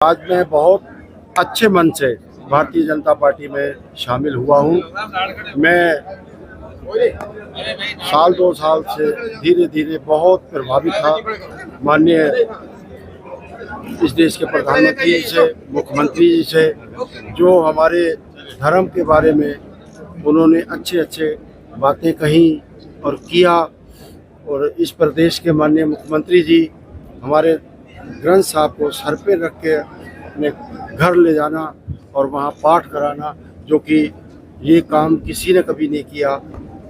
आज मैं बहुत अच्छे मन से भारतीय जनता पार्टी में शामिल हुआ हूँ। मैं साल 2 साल से धीरे धीरे बहुत प्रभावित था माननीय इस देश के प्रधानमंत्री जी से, मुख्यमंत्री जी से, जो हमारे धर्म के बारे में उन्होंने अच्छे अच्छे बातें कही और किया। और इस प्रदेश के माननीय मुख्यमंत्री जी हमारे ग्रंथ साहब को सर पे रख के अपने घर ले जाना और वहाँ पाठ कराना, जो कि ये काम किसी ने कभी नहीं किया।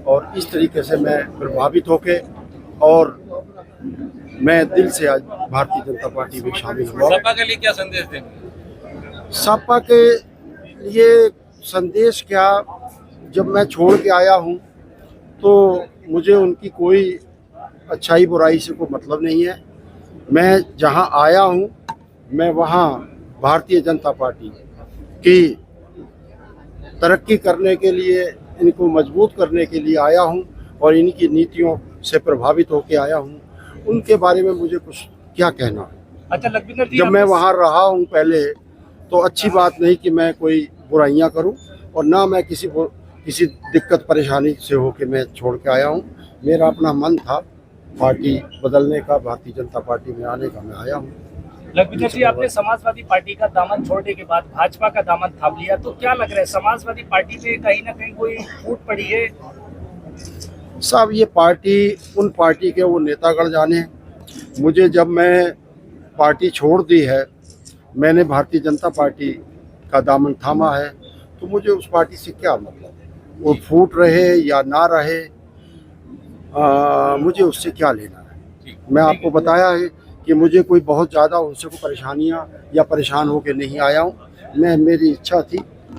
और इस तरीके से मैं प्रभावित होके और मैं दिल से आज भारतीय जनता पार्टी में शामिल हुआ। सपा के लिए क्या संदेश देंगे? सपा के लिए संदेश क्या, जब मैं छोड़ के आया हूँ तो मुझे उनकी कोई अच्छाई बुराई से कोई मतलब नहीं है। मैं जहाँ आया हूँ मैं वहाँ भारतीय जनता पार्टी की तरक्की करने के लिए, इनको मजबूत करने के लिए आया हूँ और इनकी नीतियों से प्रभावित होकर आया हूँ। उनके बारे में मुझे कुछ क्या कहना। अच्छा लखविंदर जी, जब मैं वहाँ रहा हूँ पहले तो अच्छी बात नहीं कि मैं कोई बुराइयाँ करूँ, और ना मैं किसी दिक्कत परेशानी से होकर मैं छोड़ के आया हूँ। मेरा अपना मन था पार्टी बदलने का, भारतीय जनता पार्टी में आने का, मैं आया हूँ। लखविंदर जी, आपने समाजवादी पार्टी का दामन छोड़ने के बाद भाजपा का दामन थाम लिया, तो क्या लग रहा है समाजवादी पार्टी में कहीं ना कहीं कोई फूट पड़ी है? साहब ये पार्टी, उन पार्टी के वो नेतागण जाने। मुझे जब मैं पार्टी छोड़ दी है, मैंने भारतीय जनता पार्टी का दामन थामा है, तो मुझे उस पार्टी से क्या मतलब, वो फूट रहे या ना रहे, मुझे उससे क्या लेना है। मैं आपको बताया है कि मुझे कोई बहुत ज़्यादा उनसे कोई परेशानियां या परेशान होकर नहीं आया हूँ। मेरी इच्छा थी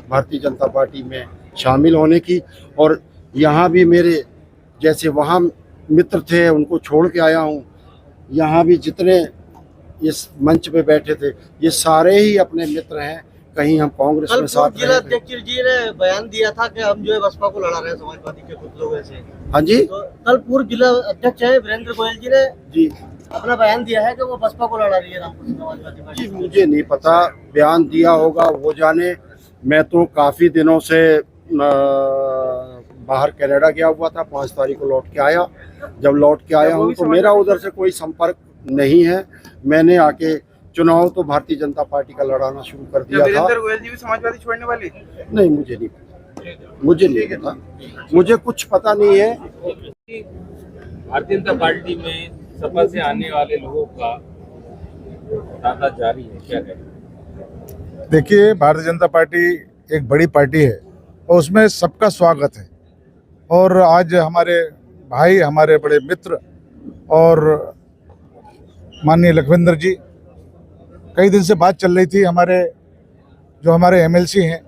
भारतीय जनता पार्टी में शामिल होने की, और यहाँ भी मेरे जैसे वहाँ मित्र थे उनको छोड़ के आया हूँ। यहाँ भी जितने इस मंच पे बैठे थे ये सारे ही अपने मित्र हैं। कहीं हम कांग्रेस में साथ जिला अध्यक्ष जी ने बयान दिया था कि हम जो है बसपा को लड़ा रहे हैं समाजवादी के कुछ लोग ऐसे। हाँ जी, तो कल पूर्व जिला अध्यक्ष है वीरेंद्र गोयल जी ने जी अपना बयान दिया है कि वो बसपा को लड़ा रही है रामपुर समाजवादी पार्टी। जी, मुझे नहीं पता, बयान दिया होगा वो जाने। मैं तो काफ़ी दिनों से बाहर कनाडा गया हुआ था, 5 तारीख को लौट के आया। जब लौट के आया हूँ तो मेरा उधर से कोई संपर्क नहीं है। मैंने आके चुनाव तो भारतीय जनता पार्टी का लड़ाना शुरू कर दिया था। वीरेंद्र गोयल जी भी समाजवादी छोड़ने वाले? नहीं, मुझे नहीं पता, मुझे नहीं पता, मुझे कुछ पता नहीं है। भारतीय जनता पार्टी में सपा से आने वाले लोगों का तांता जारी है, क्या कहें? देखिए, भारतीय जनता पार्टी एक बड़ी पार्टी है और उसमें सबका स्वागत है। और आज हमारे भाई, हमारे बड़े मित्र और माननीय लखविंदर जी, कई दिन से बात चल रही थी, हमारे एमएलसी हैं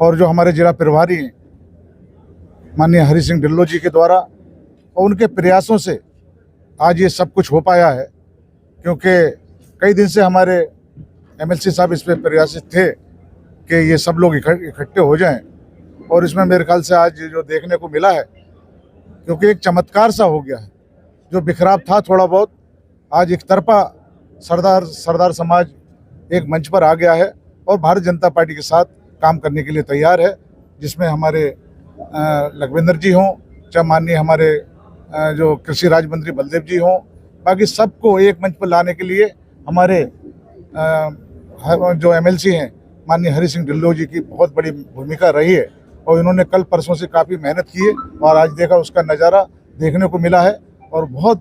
और जो हमारे जिला प्रभारी हैं माननीय हरि सिंह ढिल्लों जी के द्वारा, और उनके प्रयासों से आज ये सब कुछ हो पाया है। क्योंकि कई दिन से हमारे एमएलसी साहब इस पर प्रयासित थे कि ये सब लोग इकट्ठे हो जाएं, और इसमें मेरे ख्याल से आज जो देखने को मिला है, क्योंकि एक चमत्कार सा हो गया है। जो बिखराव था थोड़ा बहुत, आज एक तरफा सरदार समाज एक मंच पर आ गया है और भारतीय जनता पार्टी के साथ काम करने के लिए तैयार है, जिसमें हमारे लखविंदर जी हों, चाहे माननीय हमारे जो कृषि राज्य मंत्री बलदेव जी हों, बाकी सबको एक मंच पर लाने के लिए हमारे जो एमएलसी हैं माननीय हरि सिंह ढिल्लों जी की बहुत बड़ी भूमिका रही है। और इन्होंने कल परसों से काफ़ी मेहनत की है और आज देखा उसका नज़ारा देखने को मिला है। और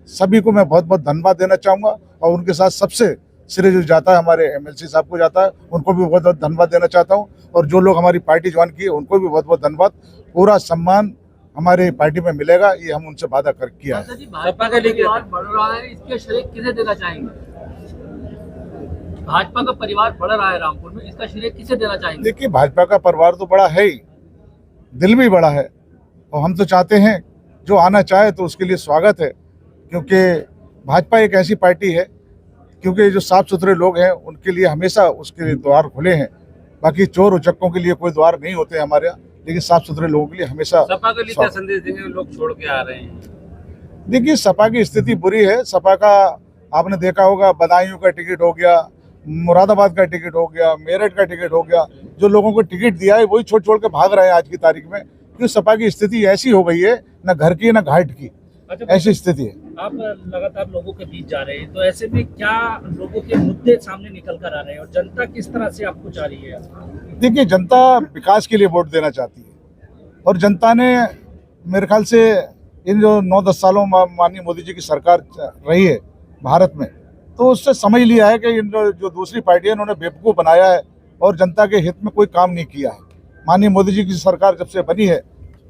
सभी को मैं बहुत बहुत धन्यवाद देना चाहूँगा, और उनके साथ सबसे सिरे जो जाता है हमारे एमएलसी साहब को जाता है, उनको भी बहुत बहुत धन्यवाद देना चाहता हूँ। और जो लोग हमारी पार्टी ज्वाइन किए उनको भी बहुत बहुत धन्यवाद। पूरा सम्मान हमारे पार्टी में मिलेगा, ये हम उनसे वादा किया है। सपा के लिए बढ़ रहा है, इसके श्रेय किसे देना चाहेंगे? भाजपा का परिवार बढ़ रहा है रामपुर में, इसका श्रेय किसे देना चाहेंगे? देखिए, भाजपा का परिवार तो बड़ा है ही, दिल भी बड़ा है, और हम तो चाहते हैं जो आना चाहे तो उसके लिए स्वागत है। क्योंकि भाजपा एक ऐसी पार्टी है, क्योंकि जो साफ सुथरे लोग हैं उनके लिए हमेशा उसके द्वार खुले हैं। बाकी चोर उचक्कों के लिए कोई द्वार नहीं होते हमारे यहाँ, लेकिन साफ सुथरे लोगों के लिए हमेशा। सपा के लिए क्या संदेश देंगे? लोग छोड़ के आ रहे हैं। देखिए, सपा की स्थिति बुरी है। सपा का आपने देखा होगा, बदायूं का टिकट हो गया, मुरादाबाद का टिकट हो गया, मेरठ का टिकट हो गया, जो लोगों को टिकट दिया है वही छोड़ छोड़ के भाग रहे हैं आज की तारीख में, क्योंकि सपा की स्थिति ऐसी हो गई है, न घर की न घाट की, ऐसी स्थिति है। आप लगातार लोगों के बीच जा रहे हैं, तो ऐसे में क्या लोगों के मुद्दे सामने निकल कर आ रहे हैं और जनता किस तरह से आपको चाह रही है? देखिए, जनता विकास के लिए वोट देना चाहती है और जनता ने मेरे ख्याल से इन जो 9-10 सालों में माननीय मोदी जी की सरकार रही है भारत में, तो उससे समझ लिया है कि इन जो दूसरी पार्टी है उन्होंने बेवकूफ़ बनाया है और जनता के हित में कोई काम नहीं किया है। माननीय मोदी जी की सरकार जब से बनी है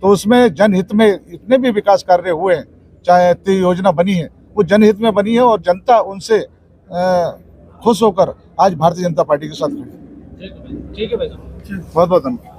तो उसमें जनहित में इतने भी विकास कार्य हुए हैं, चाहे योजना बनी है वो जनहित में बनी है और जनता उनसे खुश होकर आज भारतीय जनता पार्टी के साथ खड़ी है। ठीक है भाई। बहुत बहुत धन्यवाद।